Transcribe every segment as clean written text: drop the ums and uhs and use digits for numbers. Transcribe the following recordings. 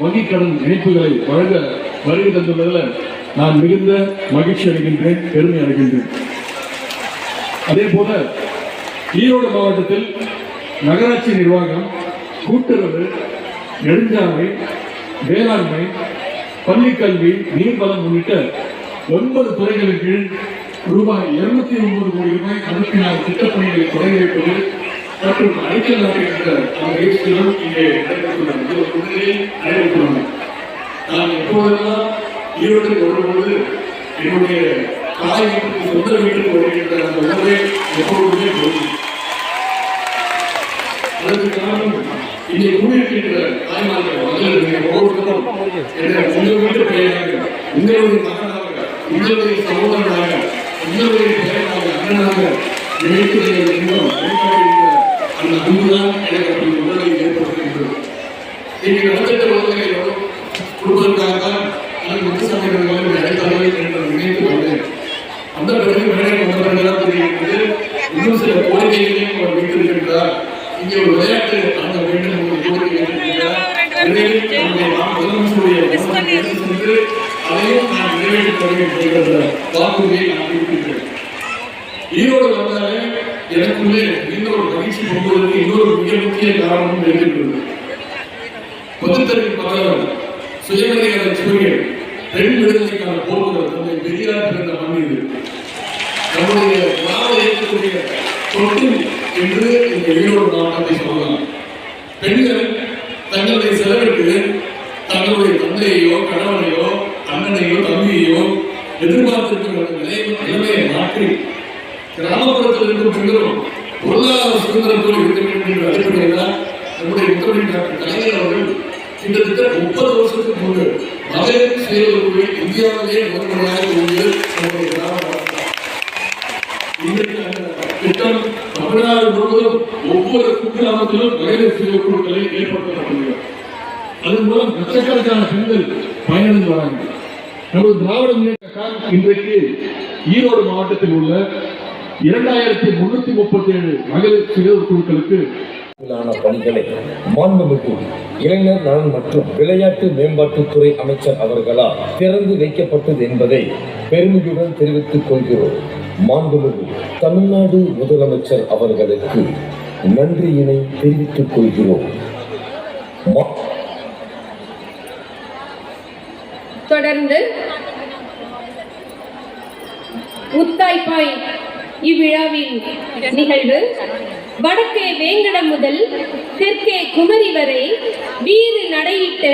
வங்கிக் கடன் இணைப்புகளை வழங்க வருகை தந்துள்ளதில் நான் மிகுந்த மகிழ்ச்சி அடைகின்றேன், பெருமை அடைகின்றேன். அதே போல ஈரோடு மாவட்டத்தில் நகராட்சி நிர்வாகம், கூட்டுறவு, நெடுஞ்சாலை, வேளாண்மை, பள்ளிக்கல்வி, நீர்வளம் உள்ளிட்ட 9 துறைகளின் கீழ் ரூபாய் 209 கோடி ரூபாய் அனுப்பினால் திட்டப்பணிகளை தொடங்கி வைப்பது மற்றும் அடிக்கல் நாட்டுகின்ற அந்த முயற்சிகளும் இங்கே நடைபெற்றுள்ளன. நான் எப்போதெல்லாம் ஈரோட்டில் வரும்போது என்னுடைய தாய் வீட்டுக்கு சொந்த வீட்டுக்கு வருகின்ற அந்த உணவை எப்பொழுதுமே போகும். அதற்கு காரணம் இங்கே கூடியிருக்கின்ற தாய்மார்கள் ஒவ்வொருத்தரும் உங்கள் வீட்டு பெயராக, உங்களுடைய மகனாக, உங்களுடைய சகோதரனாக, உங்களுடைய பெயராக, அண்ணனாக நினைத்து வெளிக்காட்டுகின்ற அந்த அன்புதான் எனக்கு அப்படி உணர்வை ஏற்படுத்துகின்றது. நீங்கள் நலத்திட்ட உதவிகளோ கொடுப்பதற்காகத்தான் நான் முத்துசாமிகள் அழைத்தார்கள் என்று நினைத்து கொண்டேன். அந்த பிறகு மேலே வந்தவர்களால் தெரிகிறது இன்னும் சில கோரிக்கைகளையும் அவர் வைத்திருக்கின்றார். இங்கே ஒரு விளையாட்டு காண வேண்டும் என்று கோரிக்கை வைத்திருக்கின்றார். முதலமைச்சருடைய சென்று அதையும் நான் நிறைவேற்றி தருவேன் என்கின்ற வாக்குறுதியை நான் இருக்கின்றேன். ஈரோடு வந்தாலே எனக்குள்ளே இன்னொரு மகிழ்ச்சி பொங்குவதற்கு இன்னொரு மிக முக்கிய காரணமும் இருக்கின்றது. பொதுத்தறிவின் பகவல், சுயமரியாதை சூரியன், பெண் விடுதலைக்கான போக்குவரத்து தந்தை பெரியார் பிறந்த மண் இது. நம்முடைய நாடு இருக்கக்கூடிய தொட்டு என்று இந்த ஈரோடு மாவட்டத்தை சொல்லலாம். பெண்கள் தங்களுடைய செலவிற்கு தங்களுடைய தந்தையோ, கணவனையோ, அண்ணனையோ, தம்பியையோ எதிர்பார்த்திருக்கிற நிலைமையை மாற்றி கிராமப்புறத்தில் இருக்கும் பெண்களும் பொருளாதார சுதந்திரத்தோடு இருக்க வேண்டும் என்று அழைப்பதில் நம்முடைய முதல்வர் டாக்டர் கலைஞர் அவர்கள் கிட்டத்தட்ட 30 வருஷத்துக்கு முன்பு மகளிர் சுய உதவி இந்தியாவிலேயே முதன்முறையாக கூடிய நம்முடைய கிராம இன்றைக்கு அந்த திட்டம் தமிழ்நாடு முழுவதும் ஒவ்வொரு குக்கிராமத்திலும் மகளிர் சுய குழுக்களை ஏற்படுத்தப்பட்டுள்ளது. அதன் மூலம் லட்சக்கணக்கான பெண்கள் பயனடைந்து வராங்க. நமது திராவிட முன்னேற்ற இன்றைக்கு ஈரோடு மாவட்டத்தில் உள்ள 2337 மகளிர் சுய குழுக்களுக்கு பணிகளை மாண்புமிகு இளைஞர் நலன் மற்றும் விளையாட்டு மேம்பாட்டுத்துறை அமைச்சர் அவர்களால் திறந்து வைக்கப்பட்டது என்பதை பெருமையுடன் தெரிவித்துக் கொள்கிறோம். மாண்புமிகு தமிழ்நாடு முதலமைச்சர் அவர்களுக்கு நன்றியினை தெரிவித்துக் கொள்கிறோம். தொடர்ந்து முத்தாய்ப்பாய் இவ்விழாவின் நிகழ்வு வடக்கே வேங்கடம் முதல் தெற்கே குமரி வரை வீறு நடையிட்டு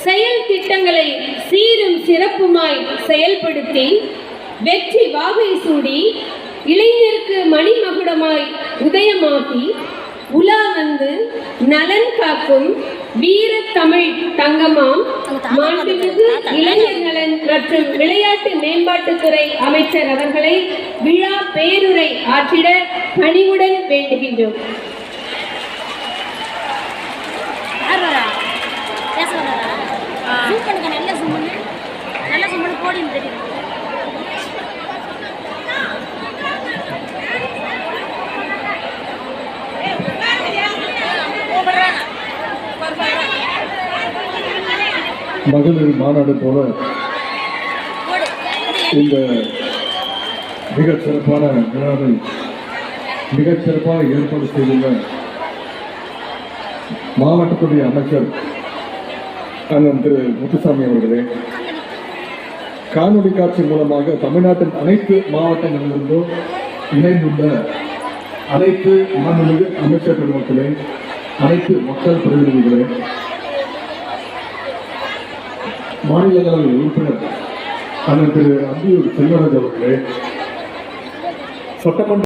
செயல் திட்டங்களை சீரும் சிறப்புமாய் செயல்படுத்தி வெற்றி வாகை சூடி இளைஞருக்கு மணிமகுடமாய் உதயமாகி உலா வந்து நலன் காக்கும் வீர தமிழ் தங்கமாம் மாண்புமிகு இளைஞர் நலன் மற்றும் விளையாட்டு மேம்பாட்டுத்துறை அமைச்சர் அவர்களை விழா பேருரை ஆற்றிட பணிவுடன் வேண்டுகின்றோம். மகளிர் மாநாடு போல இந்த மிகச் சிறப்பான விழாவை மிகச் சிறப்பாக ஏற்பாடு செய்துள்ள மாவட்டத்துடைய அமைச்சர் அண்ணன் திரு முத்துசாமி அவர்களே, காணொலி காட்சி மூலமாக தமிழ்நாட்டின் அனைத்து மாவட்டங்களிலிருந்தும் இணைந்துள்ள அனைத்து மாநில அமைச்சர் பெருமக்களே, அனைத்து மக்கள் பிரதிநிதிகளே, மாநிலங்களவை உறுப்பினர் அண்ணன் திரு அம்பியூர் செல்வராஜ் அவர்களே, சட்டமன்ற